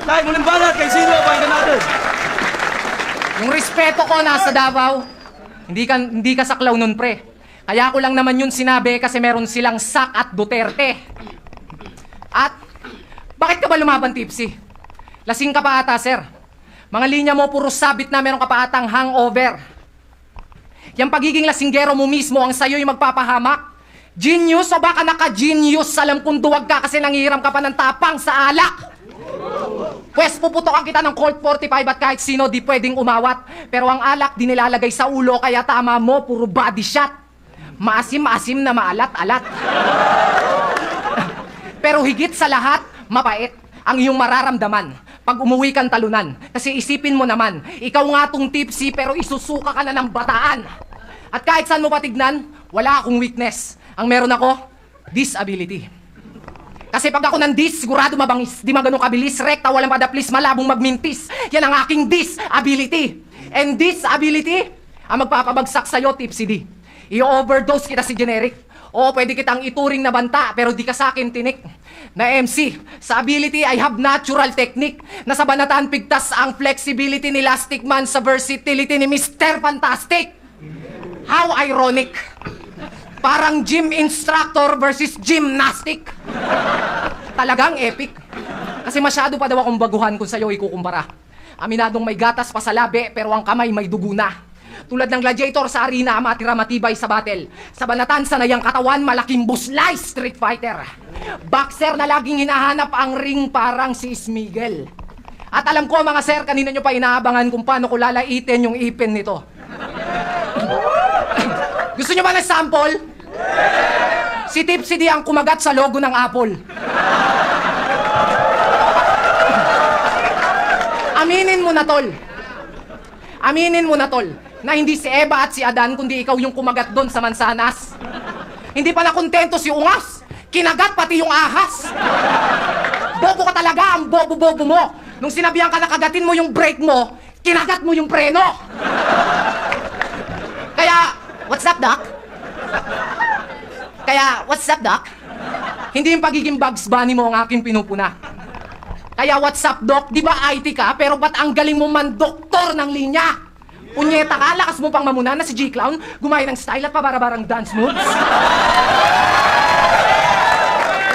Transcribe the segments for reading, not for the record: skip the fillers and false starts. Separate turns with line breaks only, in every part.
Tayo muling balat kay sino pakinggan natin.
Yung respeto ko nasa Davao. Hindi ka saklaw nun, pre. Kaya ko lang naman yun sinabi kasi meron silang SAC at Duterte. At, bakit ka ba lumaban, Tipsy? Lasing ka pa ata, sir. Mga linya mo puro sabit na meron ka pa atang hangover. Yang pagiging lasinggero mo mismo ang sayo'y magpapahamak. Genius o baka naka-genius? Alam kong duwag ka kasi nangihiram ka pa ng tapang sa alak. Pwes, puputokan kita ng Colt 45 at kahit sino di pwedeng umawat. Pero ang alak di nilalagay sa ulo kaya tama mo, puro body shot. Maasim-asim na maalat-alat. Pero higit sa lahat, mapait ang iyong mararamdaman pag umuwi kang talunan. Kasi isipin mo naman, ikaw nga tong tipsy pero isusuka ka na ng bataan. At kahit saan mo patignan, wala akong weakness. Ang meron ako, disability. Kasi pag ako nandis, sigurado mabangis. Di magano kabilis, rekta, walang padaplis, malabong magmintis. Yan ang aking disability. And disability, ang magpapabagsak sa'yo, Tipsy D. I-overdose kita si generic. Oo, pwede kitang ituring na banta, pero di ka sa'kin tinik. Na MC, sa ability, I have natural technique. Nasa banataan pigtas ang flexibility ni Elastic Man sa versatility ni Mr. Fantastic. How ironic. Parang gym instructor versus gymnastic. Talagang epic. Kasi masyado pa daw akong baguhan kung sa'yo ikukumpara. Aminadong may gatas pa sa labi, pero ang kamay may dugo na. Tulad ng gladiator sa arena, matira matibay sa battle. Sa banatan, sanayang katawan, malaking buslay, street fighter. Boxer na laging hinahanap ang ring parang si Smigel. At alam ko mga sir, kanina nyo pa inaabangan kung paano ko lalaitin yung ipin nito. Gusto nyo ba ng sample? Si Tipsy D ang kumagat sa logo ng Apple. Aminin mo na, tol. Aminin mo na, tol, na hindi si Eva at si Adan, kundi ikaw yung kumagat doon sa mansanas. Hindi pa nakontento si Ungas. Kinagat pati yung ahas. Bobo ka talaga, ang bobo-bobo mo. Nung sinabihan ka na kagatin mo yung brake mo, kinagat mo yung preno. Kaya, what's up, Doc? Kaya, what's up, Doc? Hindi yung pagiging Bugs Bunny mo ang aking pinupuna. Kaya, what's up, Doc? Di ba IT ka, pero ba't ang galing mo man doktor ng linya? Punyeta ka, lakas mo pang mamuna na si G-Clown, gumaya ng style at pabarabarang dance moves.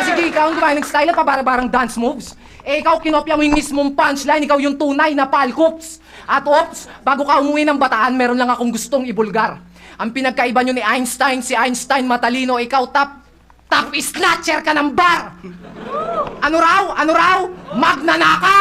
Kasi G-Clown, gumaya ng style at pabarabarang dance moves. Eh, ikaw kinopya mo yung mismong punchline, ikaw yung tunay na palkops. At ops, bago ka umuwi ng Bataan, meron lang akong gustong ibulgar. Ang pinagkaiba nyo ni Einstein, si Einstein matalino, ikaw top snatcher ka ng bar! Ano raw? Magnanakaw!